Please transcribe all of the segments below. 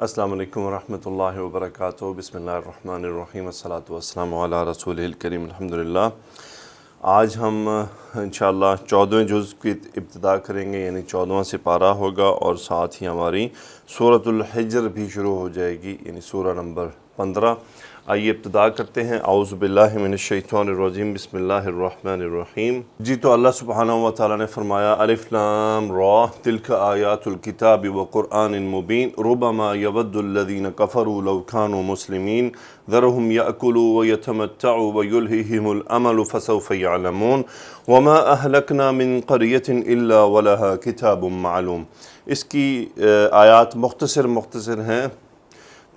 السلام علیکم ورحمۃ اللہ وبرکاتہ۔ بسم اللہ الرحمن الرحیم، والصلاۃ والسلام علی رسولہ الکریم، الحمدللہ۔ آج ہم انشاءاللہ 14ویں جز کی ابتدا کریں گے، یعنی 14واں سپارہ ہوگا، اور ساتھ ہی ہماری سورۃ الحجر بھی شروع ہو جائے گی، یعنی سورہ نمبر 15۔ آئیے ابتدا کرتے ہیں۔ اعوذ باللہ من الشیطان الرجیم، بسم اللہ الرحمن الرحیم۔ جی تو اللہ سبحانہ و تعالیٰ نے فرمایا الف لام را تلک آیات الکتاب وقرآن مبین ربما یود الذین کفروا لو کانوا مسلمین ذرهم یأکلوا ویتمتعوا ویلہہم الامل فسوف یعلمون وما اہلکنا من قریۃ الا ولہا کتاب معلوم۔ اس کی آیات مختصر ہیں،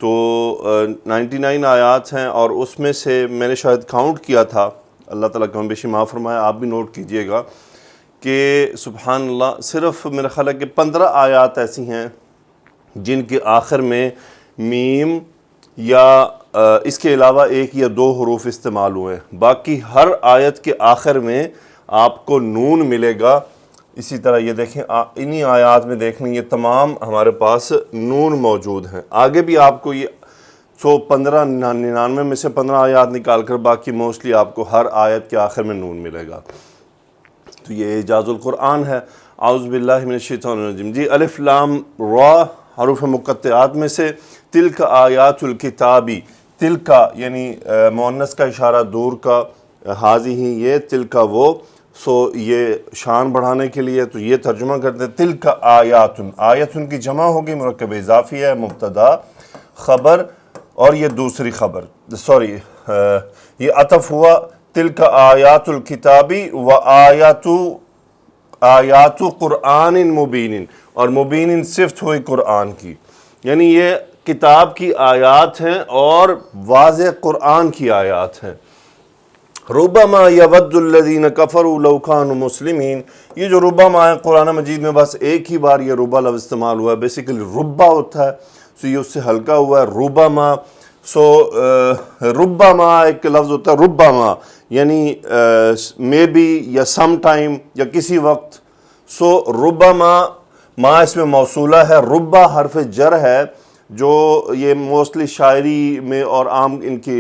تو 99 آیات ہیں، اور اس میں سے میں نے شاید کاؤنٹ کیا تھا، اللہ تعالیٰ کم بیشی معاف فرمائے، آپ بھی نوٹ کیجئے گا کہ سبحان اللہ صرف میرا خیال ہے کہ 15 آیات ایسی ہیں جن کے آخر میں میم یا اس کے علاوہ ایک یا دو حروف استعمال ہوئے ہیں۔ باقی ہر آیت کے آخر میں آپ کو نون ملے گا۔ اسی طرح یہ دیکھیں، انہی آیات میں دیکھ لیں، یہ تمام ہمارے پاس نون موجود ہیں۔ آگے بھی آپ کو یہ 99 میں سے 15 آیات نکال کر باقی موسٹلی آپ کو ہر آیت کے آخر میں نون ملے گا۔ تو یہ اعجاز القرآن ہے۔ اعوذ باللہ من الشیطان الرجیم۔ جی الف لام را حروف مقطعات میں سے، تلک آیات الکتابی، تلکا یعنی مؤنث کا اشارہ دور کا، حاضی ہی یہ، تلکا وہ، یہ شان بڑھانے کے لیے تو یہ ترجمہ کرتے ہیں تلک آیاتن، آیتن کی جمع ہوگی، مرکب اضافی ہے، مبتدا خبر اور یہ دوسری خبر، یہ عطف ہوا، تلک آیات الکتابی و آیات قرآن مبین، اور مبین صفت ہوئی قرآن کی، یعنی یہ کتاب کی آیات ہیں اور واضح قرآن کی آیات ہیں۔ ربما یود الذین کفروا لو کانوا مسلمین، یہ جو ربما ہے قرآن مجید میں بس ایک ہی بار یہ ربا لفظ استعمال ہوا ہے، بیسیکلی ربا ہوتا ہے، سو یہ اس سے ہلکا ہوا ہے ربما۔ ربما ایک لفظ ہوتا ہے ربما، یعنی مے بی یا سم ٹائم یا کسی وقت، ربما ما اس میں موصولہ ہے، ربا حرف جر ہے جو یہ موسٹلی شاعری میں اور عام ان کی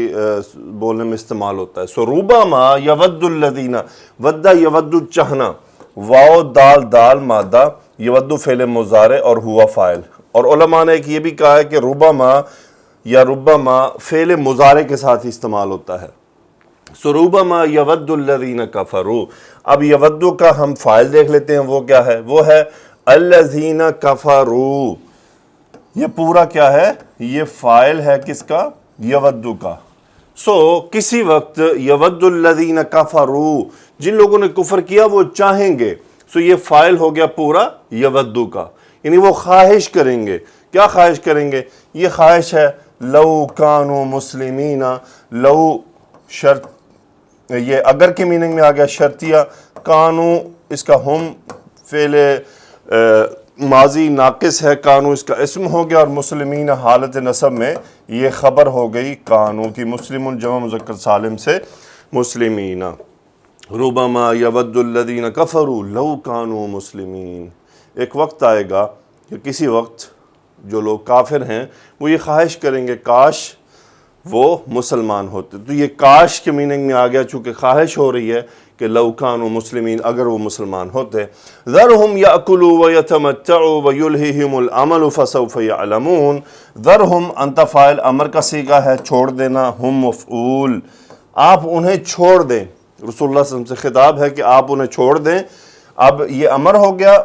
بولنے میں استعمال ہوتا ہے۔ ربما یود الذین، ودہ یود چاہنا، واو دال مادہ، یود فعل مضارع اور ہوا فاعل، اور علماء نے ایک یہ بھی کہا ہے کہ ربما یا ربما فعل مضارع کے ساتھ ہی استعمال ہوتا ہے۔ ربما یود الذین کفروا، اب یودو کا ہم فاعل دیکھ لیتے ہیں، وہ کیا ہے؟ وہ ہے الذین کفروا۔ یہ پورا کیا ہے؟ یہ فاعل ہے کس کا؟ یودو کا۔ کسی وقت یود الذین کفروا، جن لوگوں نے کفر کیا وہ چاہیں گے، یہ فاعل ہو گیا پورا یودو کا، یعنی وہ خواہش کریں گے۔ کیا خواہش کریں گے؟ یہ خواہش ہے لو کانوا مسلمین، لو شرط، یہ اگر کے میننگ میں آ گیا شرطیہ، کانو اس کا ہم فعل ماضی ناقص ہے، کانو اس کا اسم ہو گیا، اور مسلمین حالت نصب میں یہ خبر ہو گئی کانو کی، مسلم جمع مذکر سالم سے مسلمین۔ ربما یود الذین کفروا لو کانوا مسلمین، ایک وقت آئے گا کہ کسی وقت جو لوگ کافر ہیں وہ یہ خواہش کریں گے کاش وہ مسلمان ہوتے۔ تو یہ کاش کے میننگ میں آ گیا، چونکہ خواہش ہو رہی ہے کہ لو کانوا مسلمین، اگر وہ مسلمان ہوتے۔ ذرہم یأکلوا ویتمتعوا ویلہہم الامل فسوف یعلمون، ذرہم انت فاعل، امر کا صیغہ ہے، چھوڑ دینا، ہم مفعول، آپ انہیں چھوڑ دیں، رسول اللہ صلی اللہ علیہ وسلم سے خطاب ہے کہ آپ انہیں چھوڑ دیں۔ اب یہ امر ہو گیا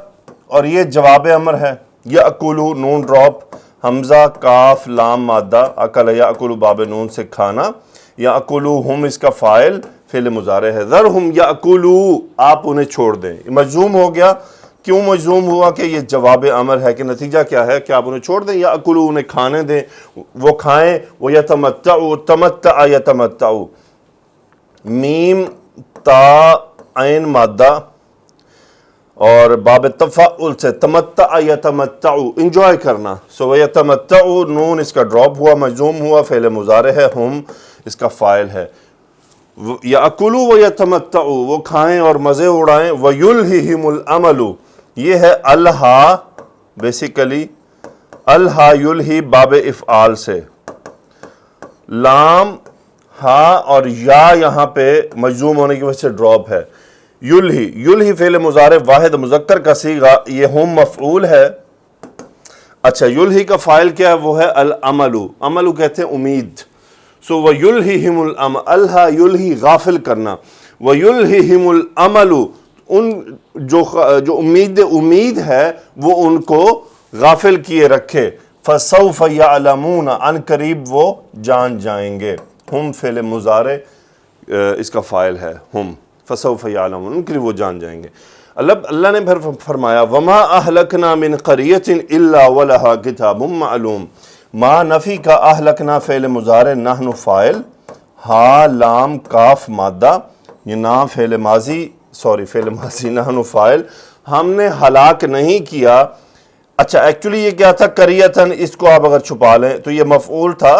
اور یہ جواب امر ہے، یأکلوا نون ڈراپ، حمزہ کاف لام مادہ، اکل یأکل باب نون سے کھانا، یأکلوا ہم اس کا فاعل فعل مضارع ہے، ذرہم یأکلوا آپ انہیں چھوڑ دیں، مجزوم ہو گیا۔ کیوں مجزوم ہوا؟ کہ یہ جواب امر ہے، کہ نتیجہ کیا ہے کہ آپ انہیں چھوڑ دیں، یأکلوا انہیں کھانے دیں، وہ کھائیں، ویتمتعوا تمتع یتمتعوا، میم تا عین مادہ اور باب تفاعل سے تمتع یتمتعوا انجوائے کرنا، ویتمتعوا نون اس کا ڈراپ ہوا، مجزوم ہوا، فعل مضارع ہے، ہم اس کا فاعل ہے۔ یأکلوا ویتمتعوا وہ کھائیں اور مزے اڑائیں، ویلہہم الامل یہ ہے الہا بیسیکلی الہا یلہی باب افعال سے، لام ہا اور یا یہاں پہ مجزوم ہونے کی وجہ سے ڈراپ ہے. یلہی، یلہی فعل مضارع واحد مذکر کا صیغہ، یہ ہم مفعول ہے. اچھا یلہی کا فاعل کیا ہے؟ وہ ہے العملو، عملو کہتے ہیں امید. سو وَيُلْهِهِمُ الْأَمَلُ، الہا یلہی غافل کرنا، وَيُلْهِهِمُ الْأَمَلُ ان جو امید ہے وہ ان کو غافل کیے رکھے. فَسَوْفَ يَعْلَمُونَ ان قریب وہ جان جائیں گے. ہم فعل مضارع اس کا فاعل ہے ہم، فَسَوْفَ يَعْلَمُونَ ان قریب وہ جان جائیں گے. اللہ نے پھر فرمایا وَمَا أَهْلَكْنَا مِنْ قَرْيَةٍ إِلَّا وَلَهَا كِتَابٌ مَعْلُوم. ما نفی کا اہلکنا فعل مضارع، نحن فاعل، ہا لام کاف مادہ، یہ نام فعل ماضی نحن فاعل، ہم نے ہلاک نہیں کیا. اچھا ایکچولی یہ کیا تھا؟ قریتن، اس کو آپ اگر چھپا لیں تو یہ مفعول تھا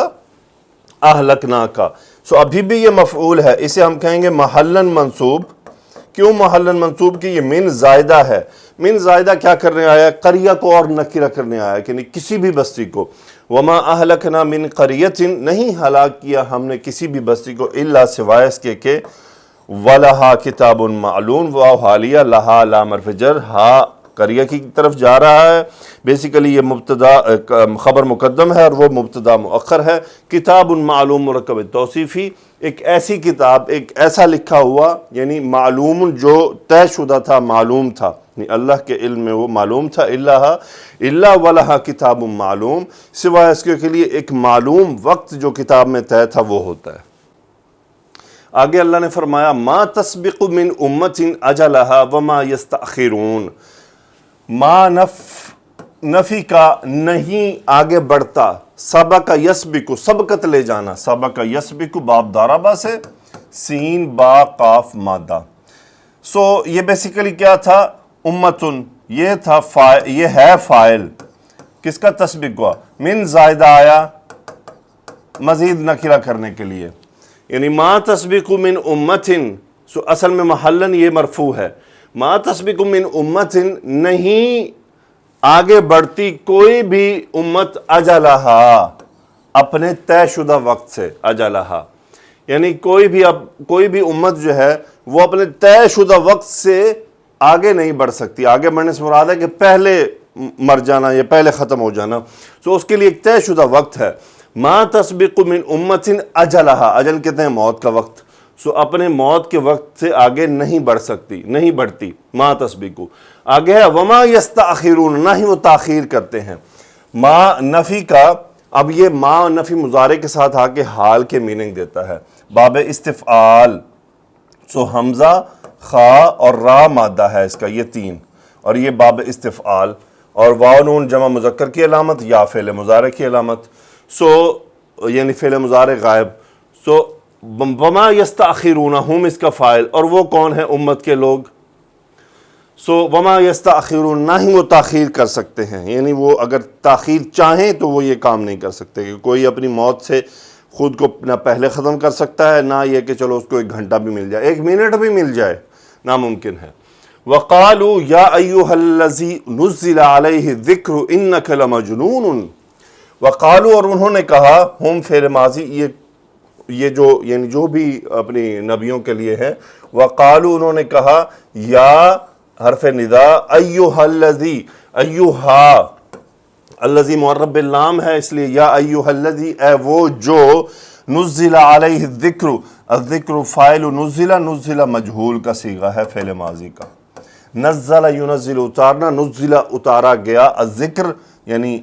اہلکنا کا. سو ابھی بھی یہ مفعول ہے، اسے ہم کہیں گے محلن منصوب. کیوں محلن منصوب؟ کی یہ من زائدہ ہے. من زائدہ کیا کرنے آیا؟ قریہ کو اور نکرہ کرنے آیا، یعنی کسی بھی بستی کو. وما اہلکنا من قریۃ، نہیں ہلاک کیا ہم نے کسی بھی بستی کو، الا سوائے اس کے کہ ولہا کتاب معلوم، واو حالیہ، لہا لام حرف جر، ہا قریہ کی طرف جا رہا ہے. بیسیکلی یہ مبتدا خبر مقدم ہے اور وہ مبتدا مؤخر ہے. کتاب معلوم مرکب توصیفی، ایک ایسی کتاب، ایک ایسا لکھا ہوا، یعنی معلوم جو طے شدہ تھا، معلوم تھا، یعنی اللہ کے علم میں وہ معلوم تھا. اللہ ولہا کتاب معلوم، سوائے اس کے لیے ایک معلوم وقت جو کتاب میں طے تھا وہ ہوتا ہے. آگے اللہ نے فرمایا ما تسبق من امت اجلہا وما یستأخرون. ما نفی کا نہیں آگے بڑھتا، سبق یسبق سبقت لے جانا، سبق یسبق باب ضربہ سے، سین با قاف مادہ. سو یہ بیسیکلی کیا تھا؟ امتن، یہ تھا یہ ہے فاعل، کس کا تسبیق ہوا؟ من زائدہ آیا مزید نکرہ کرنے کے لیے، یعنی ما تسبق من امتن. سو اصل میں محلن یہ مرفوع ہے. ما تسبق من امتن، نہیں آگے بڑھتی کوئی بھی امت اجلہا، اپنے طے شدہ وقت سے. اجلہا یعنی کوئی بھی امت جو ہے وہ اپنے طے شدہ وقت سے آگے نہیں بڑھ سکتی. آگے بڑھنے سے مراد ہے کہ پہلے مر جانا یا پہلے ختم ہو جانا. سو اس کے لیے ایک طے شدہ وقت ہے. ما تسبق من امت اجلہا، اجل کہتے ہیں موت کا وقت. سو اپنے موت کے وقت سے آگے نہیں بڑھ سکتی، نہیں بڑھتی. ما تسبق آگے ہے وما یستأخرون، نہ ہی وہ تاخیر کرتے ہیں. ما نفی کا، اب یہ ما نفی مضارع کے ساتھ آ کے حال کے میننگ دیتا ہے. باب استفعال، سو حمزہ خا اور را مادہ ہے اس کا، یہ تین، اور یہ باب استفعال، اور واو نون جمع مذکر کی علامت یا فعل مضارع کی علامت. سو یعنی فعل مضارع غائب. سو وما یستأخرون، ہم اس کا فاعل، اور وہ کون ہے؟ امت کے لوگ. سو وما یستأخرون، نہ ہی وہ تاخیر کر سکتے ہیں، یعنی وہ اگر تاخیر چاہیں تو وہ یہ کام نہیں کر سکتے کہ کوئی اپنی موت سے خود کو نہ پہلے ختم کر سکتا ہے، نہ یہ کہ چلو اس کو 1 گھنٹہ بھی مل جائے، 1 منٹ بھی مل جائے، ناممکن ہے. وَقَالُوا يَا أَيُّهَا الَّذِي نُزِّلَ عَلَيْهِ الذِّكْرُ إِنَّكَ لَمَجْنُونٌ. وَقَالُوا، اور انہوں نے کہا، ہم فعل ماضی، یہ جو یعنی جو بھی اپنی نبیوں کے لیے ہے. وَقَالُوا، انہوں نے کہا، یا حرف ندا، أَيُّهَا الَّذِي، أَيُّهَا الَّذِي معرب باللام ہے، اس لیے یا أَيُّهَا الَّذِي، اے وہ جو، نزل علیہ الذکر، الذکر فاعل، نزل مجہول کا صیغہ ہے فعل ماضی کا. نزل ینزل اتارنا، نزل اتارا گیا. الذکر یعنی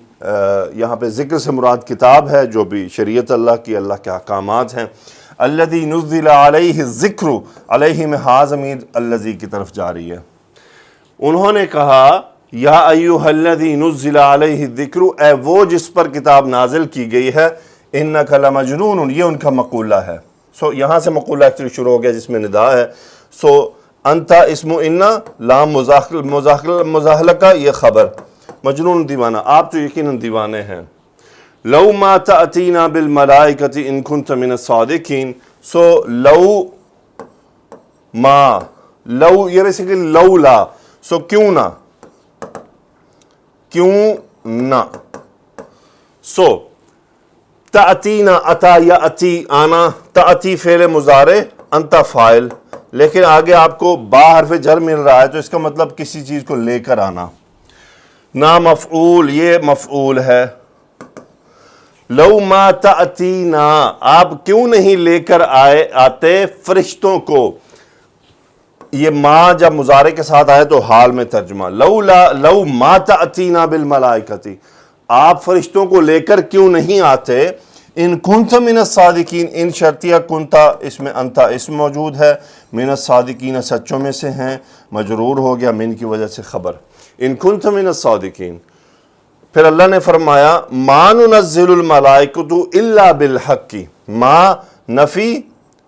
یہاں پہ ذکر سے مراد کتاب ہے، جو بھی شریعت اللہ کی، اللہ کے احکامات ہیں. الذی نزل علیہ الذکر، علیہ میں ہا ضمیر الذی کی طرف جاری ہے. انہوں نے کہا یا ایھا الذی نزل علیہ الذکر، اے وہ جس پر کتاب نازل کی گئی ہے، انک لمجنون، یہ ان کا مقولہ ہے. سو یہاں سے مقولہ ایکچولی شروع ہو گیا جس میں ندا ہے. سو انتا اسم انا، لام مزاحلقہ، یہ خبر. مجنون دیوانہ، آپ تو یقیناً دیوانے ہیں. لو ما تأتینا بالملائکۃ ان کنت من الصادقین. سو لو ما، لو یہ بیسیکلی لولا، سو کیوں نہ، کیوں نہ. سو تأتینا، اتا یا اتی آنا، تأتی فعل مضارع، انتا فاعل، لیکن آگے آپ کو با حرف جر مل رہا ہے تو اس کا مطلب کسی چیز کو لے کر آنا. نا مفعول، یہ مفعول ہے. لو ما تأتینا، آپ کیوں نہیں لے کر آتے فرشتوں کو. یہ ما جب مضارع کے ساتھ آئے تو حال میں ترجمہ. لو ما تأتینا بالملائکتی، آپ فرشتوں کو لے کر کیوں نہیں آتے. ان کنت من الصادقین، ان شرطیہ کنتا اس میں انتا اسم موجود ہے، من الصادقین سچوں میں سے ہیں، مجرور ہو گیا من کی وجہ سے خبر. ان کنت من الصادقین. پھر اللہ نے فرمایا ما ننزل الملائکۃ الا بالحق. ما نفی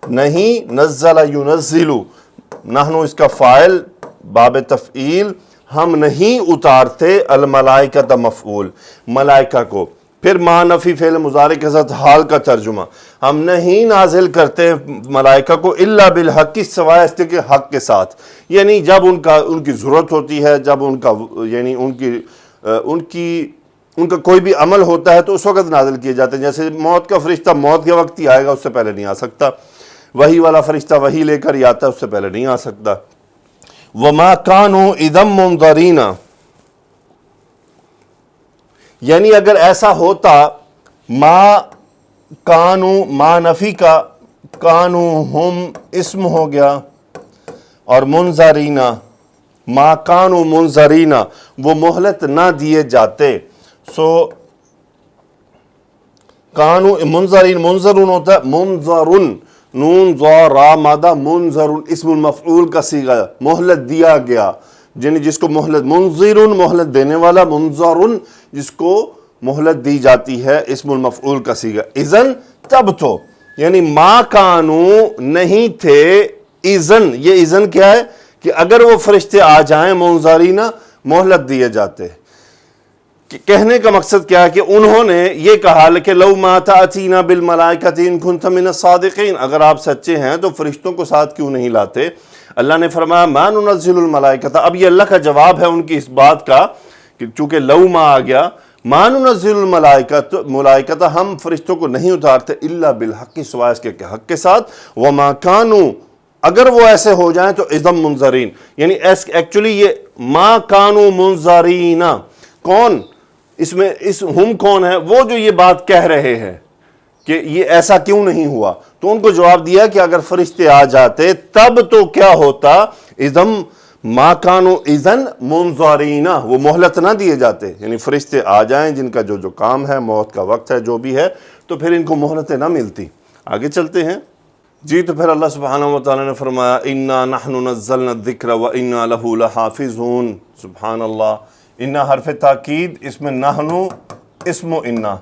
نہیں، نزل ینزل، نحن اس کا فاعل باب تفعیل، ہم نہیں اتارتے، الملائکۃ مفعول ملائکہ کو. پھر ما نفی فعل مضارع کے ساتھ حال کا ترجمہ، ہم نہیں نازل کرتے ملائکہ کو الا بالحق، سوائے اس کے حق کے ساتھ. یعنی جب ان کی ضرورت ہوتی ہے، جب یعنی ان کا کوئی بھی عمل ہوتا ہے تو اس وقت نازل کیے جاتے ہیں. جیسے موت کا فرشتہ موت کے وقت ہی آئے گا، اس سے پہلے نہیں آ سکتا. وحی والا فرشتہ وحی لے کر ہی آتا ہے، اس سے پہلے نہیں آ سکتا. وَمَا كَانُوا إِذًا مُنظَرِينَ، یعنی اگر ایسا ہوتا، ما کانو، ما نفی کا، کانو ہم اسم ہو گیا، اور منظرینا، ما کانو منظرینا، وہ مہلت نہ دیے جاتے. سو کانو منظرین، منظرون ہوتا ہے منظرن، نون ضا را مادہ، منظرن اسم المفعول کا صیغہ، مہلت دیا گیا، یعنی جس کو مہلت، منظرن مہلت دینے والا، منظرن جس کو مہلت دی جاتی ہے، اسم المفعول کا صیغہ. اذن تب تو، یعنی ما کانو نہیں تھے، اذن، یہ اذن کیا ہے کہ اگر وہ فرشتے آ جائیں، منظرین مہلت دیے جاتے. کہنے کا مقصد کیا ہے کہ انہوں نے یہ کہا کہ لو ما تأتینا بالملائکۃ ان کنت من الصادقین، اگر آپ سچے ہیں تو فرشتوں کو ساتھ کیوں نہیں لاتے. اللہ نے فرمایا ما ننزل الملائکۃ، اب یہ اللہ کا جواب ہے ان کی اس بات کا کہ چونکہ لو ما آ گیا، ما ننزل الملائکۃ، ہم فرشتوں کو نہیں اتارتے الا بالحق، سوائے اس کے حق کے ساتھ. وما کانوا، اگر وہ ایسے ہو جائیں تو اذا منظرین، یعنی ایکچولی یہ ما کانوا منظرین، کون اس میں ہم کون ہے؟ وہ جو یہ بات کہہ رہے ہیں کہ یہ ایسا کیوں نہیں ہوا. تو ان کو جواب دیا کہ اگر فرشتے آ جاتے تب تو کیا ہوتا، اذن ما کانوا اذن منظرین، وہ مہلت نہ دیے جاتے. یعنی فرشتے آ جائیں جن کا جو کام ہے، موت کا وقت ہے، جو بھی ہے، تو پھر ان کو مہلتیں نہ ملتی. آگے چلتے ہیں جی. تو پھر اللہ سبحانہ و تعالیٰ نے فرمایا انا نحن نزلنا الذکر وانا لہ لحافظون. سبحان اللہ. انا حرف تاکید، اس میں نحنو اسم انا.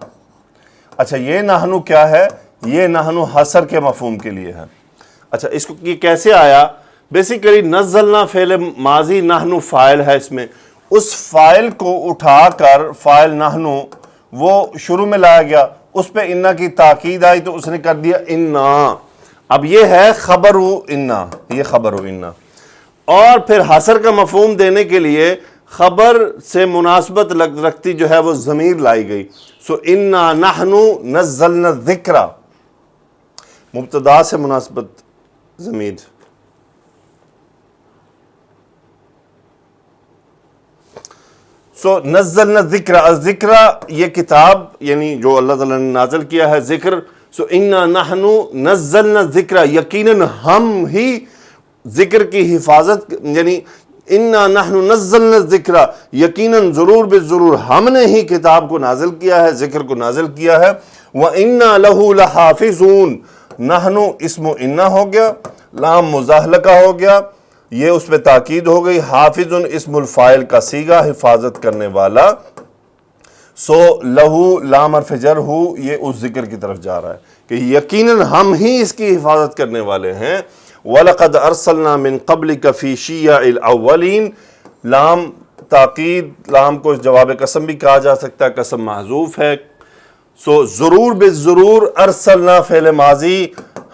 اچھا یہ نحنو کیا ہے؟ یہ نحنو حصر کے مفہوم کے لیے ہے. اچھا اس کو یہ کیسے آیا؟ بیسیکلی نزلنا فعل ماضی، نحنو فاعل ہے اس میں. اس فاعل کو اٹھا کر فاعل نحنو وہ شروع میں لایا گیا، اس پہ انا کی تاکید آئی تو اس نے کر دیا انا. اب یہ ہے خبر انا، یہ خبر انا. اور پھر حصر کا مفہوم دینے کے لیے خبر سے مناسبت رکھتی جو ہے وہ ضمیر لائی گئی. سو انا نحن نزلنا الذکر، مبتدا سے مناسبت ضمیر. سو نزلنا الذکر، الذکر یہ کتاب یعنی جو اللہ تعالیٰ نے نازل کیا ہے ذکر. سو انا نحن نزلنا الذکر، یقیناً ہم ہی ذکر کی حفاظت، یعنی انا نحن نزلنا الذکر، یقیناً ضرور بالضرور ہم نے ہی کتاب کو نازل کیا ہے، ذکر کو نازل کیا ہے. وَإِنَّا لَهُ لَحَافِظُونَ، نحن اسم انا ہو گیا، لام مزاحلہ کا ہو گیا، یہ اس پہ تاکید ہو گئی. حافظ اسم الفاعل کا صیغہ، حفاظت کرنے والا. سو لہو لام حرف جر ہو، یہ اس ذکر کی طرف جا رہا ہے کہ یقیناً ہم ہی اس کی حفاظت کرنے والے ہیں. وَلَقَدْ أَرْسَلْنَا مِن قَبْلِكَ فِي شِيَعِ الْأَوَّلِينَ، لام تاکید، لام کو جواب قسم بھی کہا جا سکتا ہے، قسم محذوف ہے. سو ضرور بالضرور، ارسلنا فعل ماضی،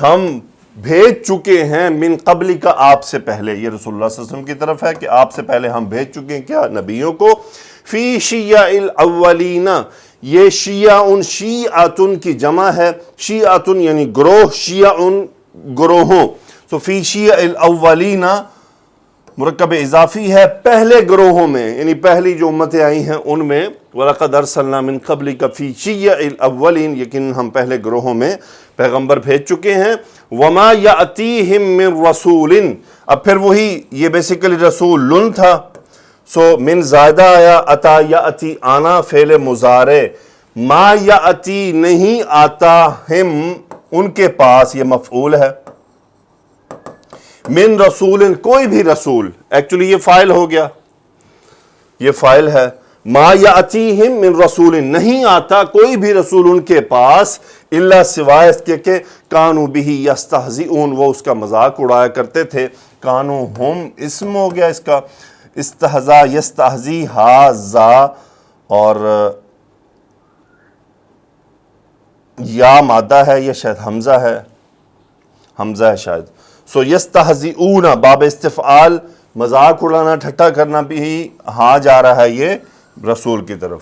ہم بھیج چکے ہیں، من قبل کا آپ سے پہلے، یہ رسول اللہ صلی اللہ علیہ وسلم کی طرف ہے کہ آپ سے پہلے ہم بھیج چکے ہیں کیا؟ نبیوں کو. فی شیع الاولین، یہ شیعہ شیعتن کی جمع ہے، شیعتن یعنی گروہ، شیعن گروہوں. سو فی شیع الاولین مرکب اضافی ہے، پہلے گروہوں میں، یعنی پہلی جو امتیں آئی ہیں ان میں. وَلَقَدْ أَرْسَلْنَا مِن قَبْلِكَ فِي شِيَعِ الْأَوَّلِينَ، یقین ہم پہلے گروہوں میں پیغمبر بھیج چکے ہیں. وَمَا يَأْتِيهِم مِّن رَسُولٍ، اب پھر وہی یہ بیسیکلی رسول لن تھا، سو من زائدہ آیا، اتا یاتی آنا فعل مضارع، ما یاتی نہیں آتا، ہم ان کے پاس، یہ مفعول ہے. من رسول کوئی بھی رسول، ایکچولی یہ فاعل ہو گیا، یہ فاعل ہے. ما یاتیہم من رسول نہیں آتا کوئی بھی رسول ان کے پاس، الا سوائے اس کے کہ کانوا بہ یستہزئون، وہ اس کا مذاق اڑایا کرتے تھے. کانوا ہم اسم ہو گیا اس کا، استہزا یستہزی ہاذا، اور یا مادہ ہے، یہ شاید حمزہ ہے، حمزہ ہے شاید. سو یستہزئون باب استفعال، مذاق اڑانا، ٹھٹا کرنا بھی ہاں جا رہا ہے یہ رسول کی طرف.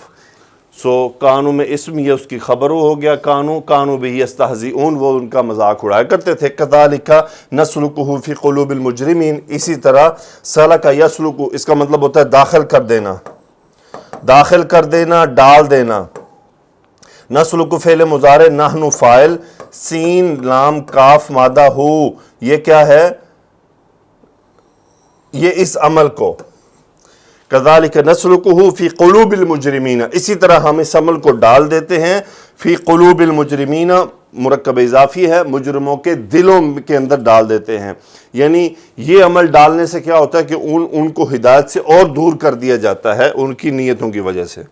سو کانو میں اسم، یہ اس کی خبر ہو گیا، کانو بھی یستہزئون، وہ ان کا مذاق اڑایا کرتے تھے. کذالک نسلکہ فی قلوب المجرمین، اسی طرح سلک یسلک، اس کا مطلب ہوتا ہے داخل کر دینا، داخل کر دینا، ڈال دینا. نسلک فعل مضارع، نحن فاعل، سین لام کاف مادہ ہو، یہ کیا ہے؟ یہ اس عمل کو. کذالک نسلکہ فی قلوب المجرمین، اسی طرح ہم اس عمل کو ڈال دیتے ہیں. فی قلوب المجرمین مرکب اضافی ہے، مجرموں کے دلوں کے اندر ڈال دیتے ہیں. یعنی یہ عمل ڈالنے سے کیا ہوتا ہے کہ ان کو ہدایت سے اور دور کر دیا جاتا ہے ان کی نیتوں کی وجہ سے.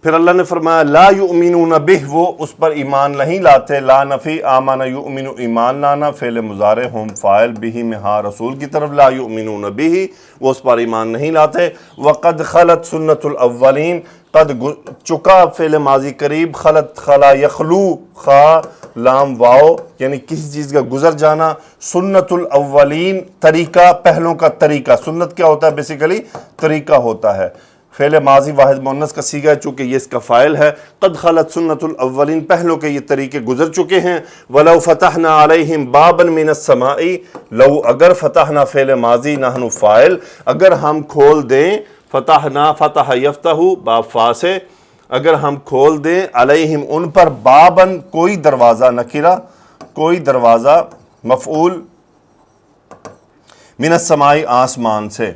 پھر اللہ نے فرمایا لا یؤمنون بہ، وہ اس پر ایمان نہیں لاتے. لا نفی آمن یؤمن، ایمان لانا، فعل مضارع، ہم فاعل، بہ میں ہاں رسول کی طرف. لا یؤمنون بہ، وہ اس پر ایمان نہیں لاتے. وقد خلت سنت الاولین، قد چکا فعل ماضی قریب، خلت خلا یخلو، خا لام واو، یعنی کسی چیز کا گزر جانا. سنت الاولین طریقہ، پہلوں کا طریقہ. سنت کیا ہوتا ہے؟ بیسیکلی طریقہ ہوتا ہے. فعل ماضی واحد مؤنث کا صیغہ ہے چونکہ یہ اس کا فاعل ہے. قد خلت سنت الاولین، پہلوں کے یہ طریقے گزر چکے ہیں. ولو فتحنا علیہم بابا من السماء، لو اگر فتحنا فعل ماضی، نحن فاعل، اگر ہم کھول دیں، فتحنا فتح یفتح باب فا سے، اگر ہم کھول دیں، علیہم ان پر، بابن کوئی دروازہ، نکرہ کوئی دروازہ، مفعول، من السماء آسمان سے.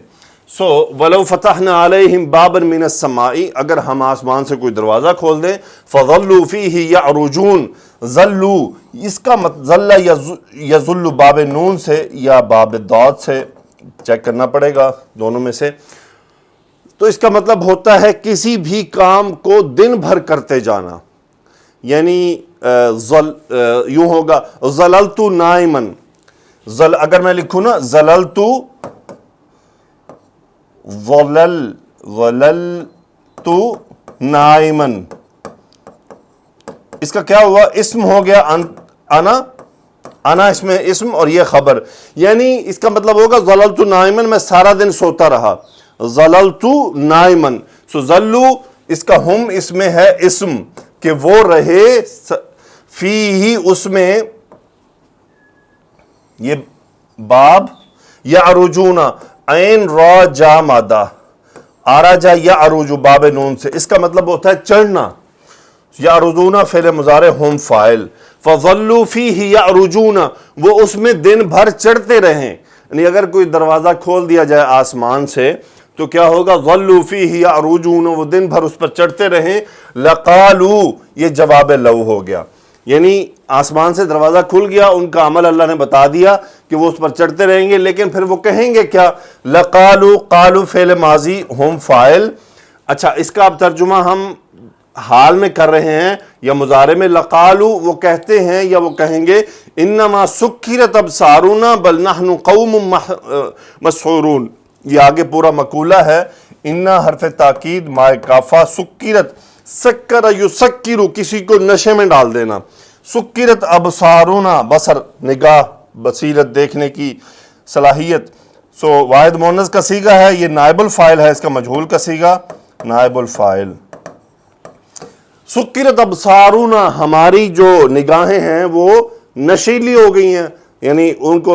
سو ولو فتحنا علیہم بابا من السماء، اگر ہم آسمان سے کوئی دروازہ کھول دیں، فظلوا فیہ یعرجون، ظلوا اس کا ظل یظل باب نون سے یا باب ضاد سے، چیک کرنا پڑے گا دونوں میں سے. تو اس کا مطلب ہوتا ہے کسی بھی کام کو دن بھر کرتے جانا. یعنی یوں ہوگا ظللت نائما، اگر میں لکھوں نا ظللت ظللت نائما، اس کا کیا ہوا؟ اسم ہو گیا انا اس میں اسم اور یہ خبر. یعنی اس کا مطلب ہوگا ظللت نائما، میں سارا دن سوتا رہا. ظللت نائما، سو ظلو اس کا ہم اس میں ہے اسم کہ وہ رہے، فی ہی اس میں یہ باب، یعرجون عین را جا مادہ، آراجا یعرجو باب نون سے، اس کا مطلب ہوتا ہے چڑھنا. یعرجون فعل مضارع، ہم فاعل. فظلوا فیہ یعرجون، وہ اس میں دن بھر چڑھتے رہیں. یعنی اگر کوئی دروازہ کھول دیا جائے آسمان سے تو کیا ہوگا؟ ظلوا فیہ یعرجون، وہ دن بھر اس پر چڑھتے رہیں. لقالوا یہ جواب لو ہو گیا، یعنی آسمان سے دروازہ کھل گیا، ان کا عمل اللہ نے بتا دیا کہ وہ اس پر چڑھتے رہیں گے، لیکن پھر وہ کہیں گے کیا؟ لقالوا، قالوا فعل ماضی، ہم فاعل. اچھا اس کا اب ترجمہ ہم حال میں کر رہے ہیں یا مضارع میں. لقالوا وہ کہتے ہیں یا وہ کہیں گے انما سکرت ابصارنا بل نحن قوم مسحورون، یہ آگے پورا مقولہ ہے. انا حرف تاکید، مائے کافہ، سکرت، سکر یسکر، کسی کو نشے میں ڈال دینا. سکرت ابصارنا، بصر نگاہ، بصیرت، دیکھنے کی صلاحیت. سو واحد مؤنث کا صیغہ ہے، یہ نائب الفاعل ہے، اس کا مجہول کا صیغہ نائب الفاعل. سکرت ابصارنا، ہماری جو نگاہیں ہیں وہ نشیلی ہو گئی ہیں، یعنی ان کو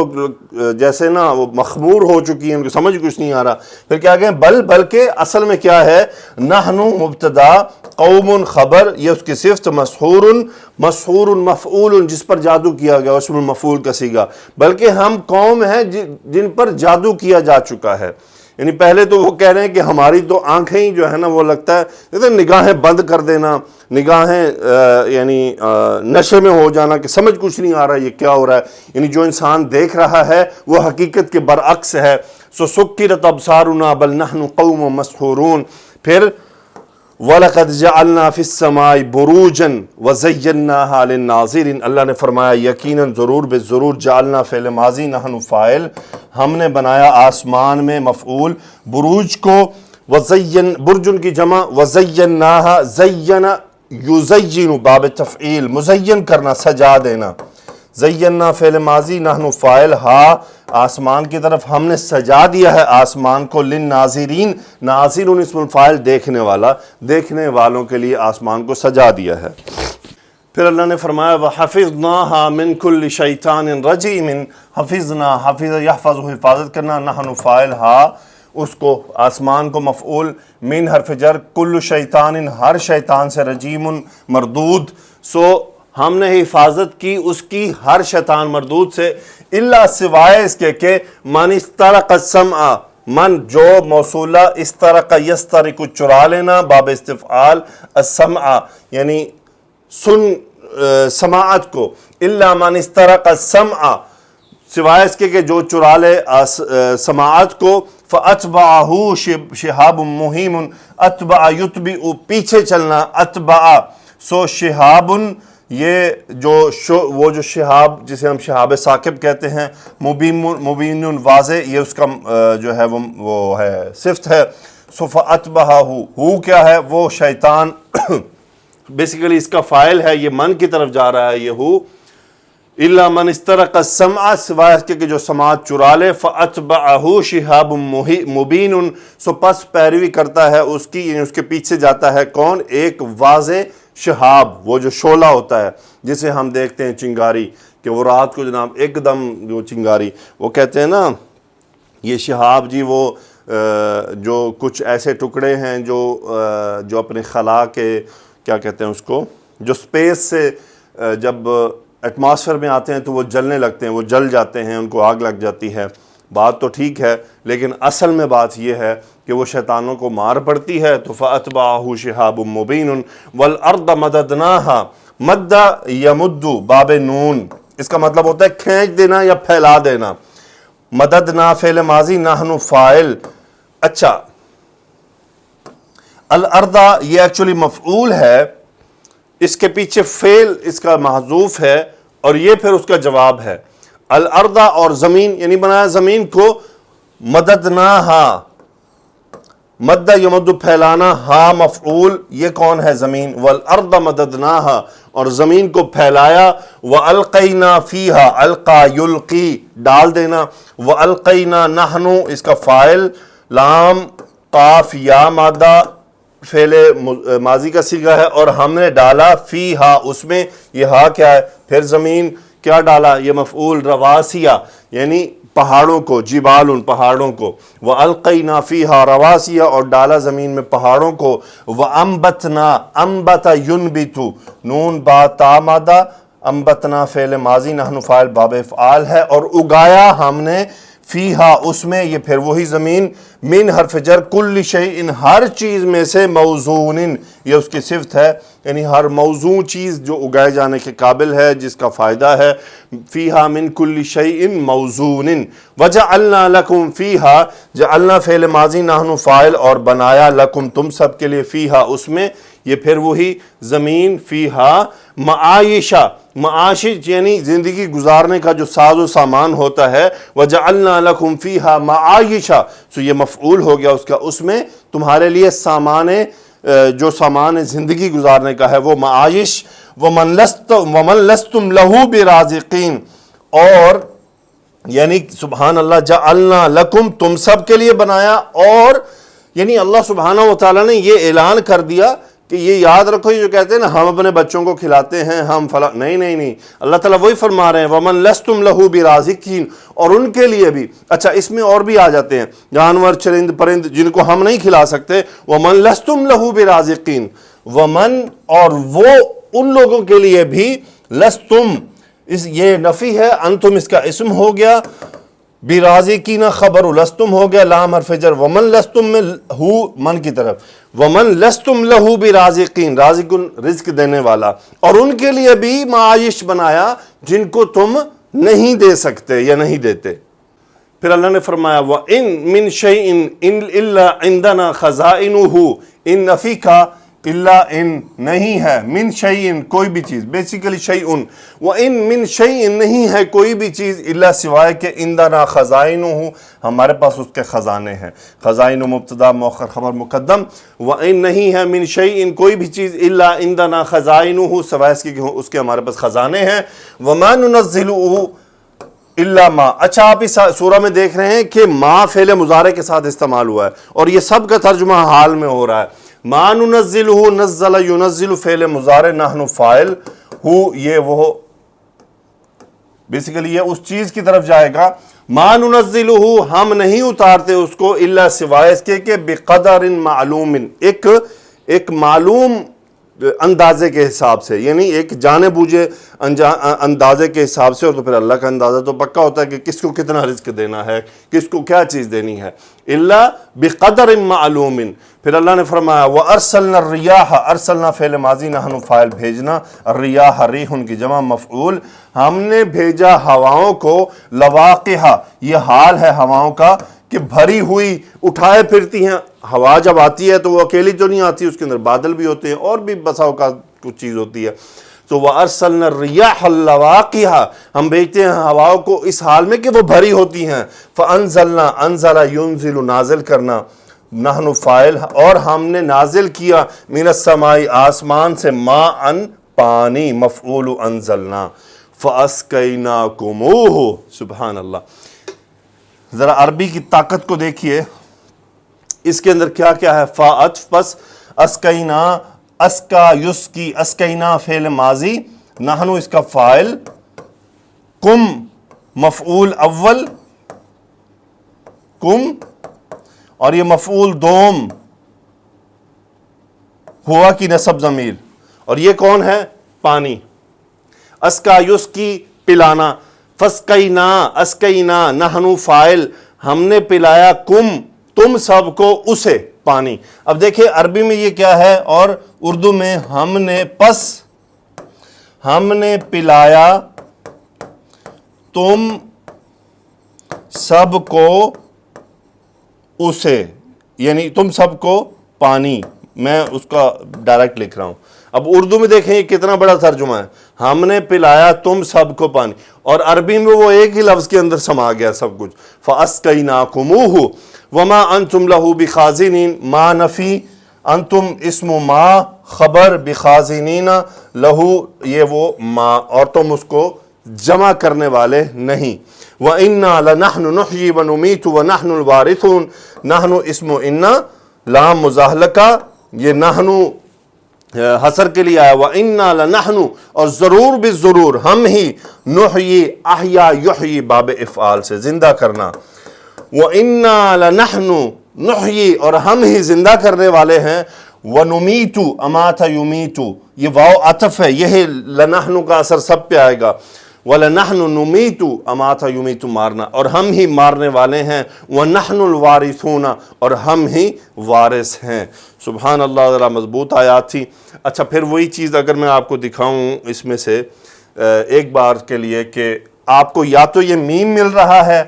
جیسے نا وہ مخمور ہو چکی ہیں، ان کو سمجھ کچھ نہیں آ رہا. پھر کیا کہیں بلکہ اصل میں کیا ہے، نحن مبتدا، قوم خبر، یہ اس کی صفت، مسحور مفعول جس پر جادو کیا گیا، اسم المفعول کا صیغہ، بلکہ ہم قوم ہیں جن پر جادو کیا جا چکا ہے. یعنی پہلے تو وہ کہہ رہے ہیں کہ ہماری تو آنکھیں ہی جو ہے نا وہ لگتا ہے نگاہیں بند کر دینا، نگاہیں یعنی نشے میں ہو جانا کہ سمجھ کچھ نہیں آ رہا یہ کیا ہو رہا ہے. یعنی جو انسان دیکھ رہا ہے وہ حقیقت کے برعکس ہے. سکرت ابصارنا بل نحن قوم مسحورون. پھر وَلَقَدْ جَعَلْنَا فِي السَّمَاءِ بُرُوجًا وَزَيَّنَّاهَا لِلنَّاظِرِينَ، اللہ نے فرمایا یقیناً ضرور جعلنا فعل ماضی، نحن فاعل، ہم نے بنایا آسمان میں مفعول بروج کو، برجن کی جمع، وَزَيَّنَّاهَا زَيَّنَ یُزَيِّنُ باب تفعیل، مزین کرنا، سجا دینا. زینا فعل ماضی، نحن فاعل، ہا آسمان کی طرف، ہم نے سجا دیا ہے آسمان کو، للناظرین، ناظرون اسم الفاعل دیکھنے والا، دیکھنے والوں کے لیے آسمان کو سجا دیا ہے. پھر اللہ نے فرمایا وَحَفِظْنَاهَا مِن كُلِّ شَيْطَانٍ رَجِيمٍ، حفظنا، حفظ یحفظ، حفاظت کرنا، نحن فاعل، ہا اس کو آسمان کو مفعول، من حرف جر، کل شیطان ہر شیطان سے، رجیم مردود، سو ہم نے حفاظت کی اس کی ہر شیطان مردود سے، الا سوائے اس کے کہ من استرق السمع، من جو موصولہ، استرق یسترق چرا لینا، باب استفعال، السمع یعنی سماعت کو، الا من استرق السمع سوائے اس کے کہ جو چرا لے سماعت کو، فَأَتْبَعَهُ شِهَابٌ مُّهِيمٌ، اتبع یتبع پیچھے چلنا، اتبع، سو شہاب، یہ جو شہاب جسے ہم شہاب ثاقب کہتے ہیں، مبین واضح، یہ اس کا جو ہے وہ ہے صفت ہے. سو فَأَتْبَعَهُ کیا ہے، وہ شیطان بیسیکلی اس کا فاعل ہے، یہ من کی طرف جا رہا ہے یہ ہو. الا من استرق السمع سوائے اس کے کہ جو سماعت چرا لے، فَأَتْبَعَهُ شِهَابٌ مُّبِينٌ سو پس پیروی کرتا ہے اس کی، یعنی اس کے پیچھے جاتا ہے کون، ایک واضح شہاب، وہ جو شعلہ ہوتا ہے جسے ہم دیکھتے ہیں چنگاری، کہ وہ رات کو جناب ایک دم جو چنگاری، وہ کہتے ہیں نا یہ شہاب جی، وہ جو کچھ ایسے ٹکڑے ہیں جو اپنے خلا کے کیا کہتے ہیں اس کو، جو سپیس سے جب ایٹماسفیئر میں آتے ہیں تو وہ جلنے لگتے ہیں، وہ جل جاتے ہیں، ان کو آگ لگ جاتی ہے. بات تو ٹھیک ہے لیکن اصل میں بات یہ ہے کہ وہ شیطانوں کو مار پڑتی ہے. تو فَأَتْبَعَهُ شِهَابٌ مُّبِينٌ وَالْأَرْضَ مَدَدْنَاهَا، مَدَّ يَمُدُّ باب نون، اس کا مطلب ہوتا ہے کھینچ دینا یا پھیلا دینا. مددنا فعل ماضی، نحن فاعل. اچھا الارض یہ ایکچولی مفعول ہے، اس کے پیچھے فعل اس کا محذوف ہے اور یہ پھر اس کا جواب ہے. الارض اور زمین، یعنی بنایا زمین کو، مددناہا، مد یمد پھیلانا، ہا مفعول، یہ کون ہے، زمین. والارض مددناہا اور زمین کو پھیلایا. والقینا فیہا، القا یلقی ڈال دینا. والقینا نحن اس کا فاعل، لام قاف یا مادہ فعل ماضی کا صیغہ ہے، اور ہم نے ڈالا فیہا اس میں، یہ ہا کیا ہے، پھر زمین کیا ڈالا، یہ مفعول، رواسیہ یعنی پہاڑوں کو، جبال ان پہاڑوں کو. وَأَلْقَيْنَا فِيهَا رواسیہ اور ڈالا زمین میں پہاڑوں کو. وَأَنبَتْنَا أَنبَتَ يُنبِتُ نون با تا مادہ، انبتنا فعل ماضی، نحن فاعل باب افعال ہے، اور اگایا ہم نے فیہا اس میں، یہ پھر وہی زمین، من حرف جر، کل شیء ہر چیز میں سے، موزون یہ اس کی صفت ہے، یعنی ہر موزوں چیز جو اگائے جانے کے قابل ہے، جس کا فائدہ ہے. فیہا من کل شیء موزون. وجعلنا لکم فیہا، جعلنا فعل ماضی، نحن فاعل، اور بنایا لکم تم سب کے لیے، فیہا اس میں، یہ پھر وہی زمین، فیہا معایشہ، معاش یعنی زندگی گزارنے کا جو ساز و سامان ہوتا ہے. وجعلنا لکم فیہا معایشہ سو یہ مفعول ہو گیا اس کا، اس میں تمہارے لیے سامان، جو سامان زندگی گزارنے کا ہے وہ معایش. ومن لستم لہو برازقین، اور یعنی سبحان اللہ، جعلنا لکم تم سب کے لیے بنایا، اور یعنی اللہ سبحانہ و تعالیٰ نے یہ اعلان کر دیا کہ یہ یاد رکھو، یہ جو کہتے ہیں نا ہم اپنے بچوں کو کھلاتے ہیں ہم فلاں، نہیں نہیں نہیں، اللہ تعالیٰ وہی فرما رہے ہیں وَمَن لَسْتُمْ لَهُ بِرَازِقِينَ، اور ان کے لیے بھی، اچھا اس میں اور بھی آ جاتے ہیں جانور چرند پرند جن کو ہم نہیں کھلا سکتے، وَمَن لَسْتُمْ لَهُ بِرَازِقِينَ، ومن اور وہ ان لوگوں کے لیے بھی، لستم یہ نفی ہے، انتم اس کا اسم ہو گیا، برازقین خبر لستم ہو گیا، لام حرف جر، ومن لستم میں ہو من کی طرف، ومن لستم لہو برازقین، رازق رزق دینے والا، اور ان کے لیے بھی معائش بنایا جن کو تم نہیں دے سکتے یا نہیں دیتے۔ پھر اللہ نے فرمایا وَإِن مِّن شَيْءٍ إِلَّا عِندَنَا خَزَائِنُهُ، ان نفی کا اللہ ان نہیں ہے، من شیئن کوئی بھی چیز، بیسیکلی شیئن، وَإِن مِّن شَيْءٍ نہیں ہے کوئی بھی چیز، الا سوائے کہ عندنا خزائنہ، ہمارے پاس اس کے خزانے ہیں، خزائن مبتدا مؤخر خبر مقدم، وَإِن نہیں ہے من شیئن کوئی بھی چیز، الا عندنا خزائنہ سوائے اس کے ہمارے پاس خزانے ہیں، وَمَا نُنَزِّلُهُ الا ما۔ اچھا آپ اس سورہ میں دیکھ رہے ہیں کہ ما فعل مضارع کے ساتھ استعمال ہوا ہے، اور یہ سب کا ترجمہ حال میں ہو رہا ہے۔ ما ننزلہ، نزل ینزل فعل مضارع، نحن فاعل، ہو یہ وہ بیسیکلی یہ اس چیز کی طرف جائے گا، ما ننزلہ ہم نہیں اتارتے اس کو، الا سوائے اس کے کہ بقدر معلوم، ایک معلوم اندازے کے حساب سے، یعنی ایک جانے بوجھے اندازے کے حساب سے، اور تو پھر اللہ کا اندازہ تو پکا ہوتا ہے کہ کس کو کتنا رزق دینا ہے، کس کو کیا چیز دینی ہے، الا بقدر معلوم۔ پھر اللہ نے فرمایا وَأَرْسَلْنَا الرِّيَاحَ، ارسلنا فعل ماضی، نحن فاعل بھیجنا، الرِّيَاحَ ریحٌ کی جمع مفعول، ہم نے بھیجا ہواؤں کو، لواقحہ یہ حال ہے ہواؤں کا کہ بھری ہوئی اٹھائے پھرتی ہیں، ہوا جب آتی ہے تو وہ اکیلی تو نہیں آتی، اس کے اندر بادل بھی ہوتے ہیں اور بھی بسا اوقات کچھ چیز ہوتی ہے، تو وَأَرْسَلْنَا الرِّيَاحَ لَوَاقِحَ ہم بھیجتے ہیں ہواؤں کو اس حال میں کہ وہ بھری ہوتی ہیں، فَأَنزَلْنَا أَنزَلَ يُنزِلُ نازل کرنا، نحن فاعل، اور ہم نے نازل کیا، من السماء آسمان سے، ماءً پانی، مفعول انزلنا، فَأَسْقَيْنَاكُمُوهُ، سبحان اللہ۔ ذرا عربی کی طاقت کو دیکھیے، اس کے اندر کیا کیا ہے، فا عطف، پس اسقینا، اسقا یسقی، اسقینا فعل ماضی، نحن اس کا فاعل، کم مفعول اول، کم، اور یہ مفعول دوم، ہوا کی نصب ضمیر، اور یہ کون ہے، پانی، اسقا یسقی پلانا، فسقینا، اسقینا نحن فاعل، ہم نے پلایا، کم تم سب کو، اسے پانی۔ اب دیکھیں عربی میں یہ کیا ہے اور اردو میں، ہم نے، پس ہم نے پلایا تم سب کو اسے، یعنی تم سب کو پانی، میں اس کا ڈائریکٹ لکھ رہا ہوں۔ اب اردو میں دیکھیں یہ کتنا بڑا ترجمہ ہے، ہم نے پلایا تم سب کو پانی، اور عربی میں وہ ایک ہی لفظ کے اندر سما گیا سب کچھ، فَأَسْقَيْنَاكُمُوهُ وَمَا أَنْتُمْ لَهُ بِخَازِنِينَ، ما نفی، انتم اسم ما خبر، بخازنین لہو یہ وہ ما، اور تم اس کو جمع کرنے والے نہیں، وَإِنَّا لَنَحْنُ نُحْيِي وَنُمِيتُ وَنَحْنُ الْوَارِثُونَ، نحن اسم اِنَّا، لام مزاحلقہ، یہ نحن حسر کے لیے آیا، وَإِنَّا لَنَحْنُ، اور ضرور بالضرور ہم ہی، نحیی، احیا یحیی باب افعال سے زندہ کرنا، وَإِنَّا لَنَحْنُ نحیی، اور ہم ہی زندہ کرنے والے ہیں، وَنُمِیتُ امات یمیتُ، یہ واو عطف ہے، یہ لنحن کا اثر سب پہ آئے گا، وَلَنَحْنُ نُمِيتُ امات یمیتُ مارنا، اور ہم ہی مارنے والے ہیں، وَنَحْنُ الْوَارِثُونَ، اور ہم ہی وارث ہیں۔ سبحان اللہ، ذرا مضبوط آیات تھی۔ اچھا پھر وہی چیز اگر میں آپ کو دکھاؤں اس میں سے ایک بار کے لیے، کہ آپ کو یا تو یہ میم مل رہا ہے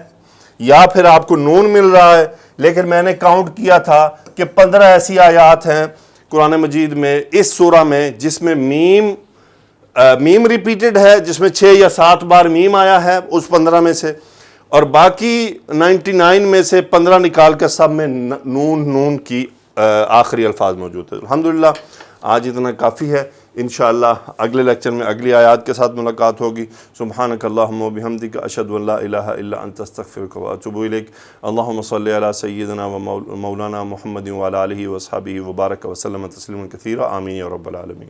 یا پھر آپ کو نون مل رہا ہے، لیکن میں نے کاؤنٹ کیا تھا کہ 15 ایسی آیات ہیں قرآن مجید میں اس سورہ میں جس میں میم ریپیٹڈ ہے، جس میں 6 یا 7 بار میم آیا ہے اس 15 میں سے، اور باقی 99 میں سے 15 نکال کر سب میں نون کی آخری الفاظ موجود ہے۔ الحمدللہ آج اتنا کافی ہے، انشاءاللہ اگلے لیکچر میں اگلی آیات کے ساتھ ملاقات ہوگی. سبحانک اللہم و بحمدک، اشہد ان لا الہ الا انت، استغفرک و اتوب الیک. اللہم صلی علی سیدنا و مولانا محمد وعلی آلہ و اصحابہ وبارک وسلم تسلیما کثیرا. آمین یا رب العالمین.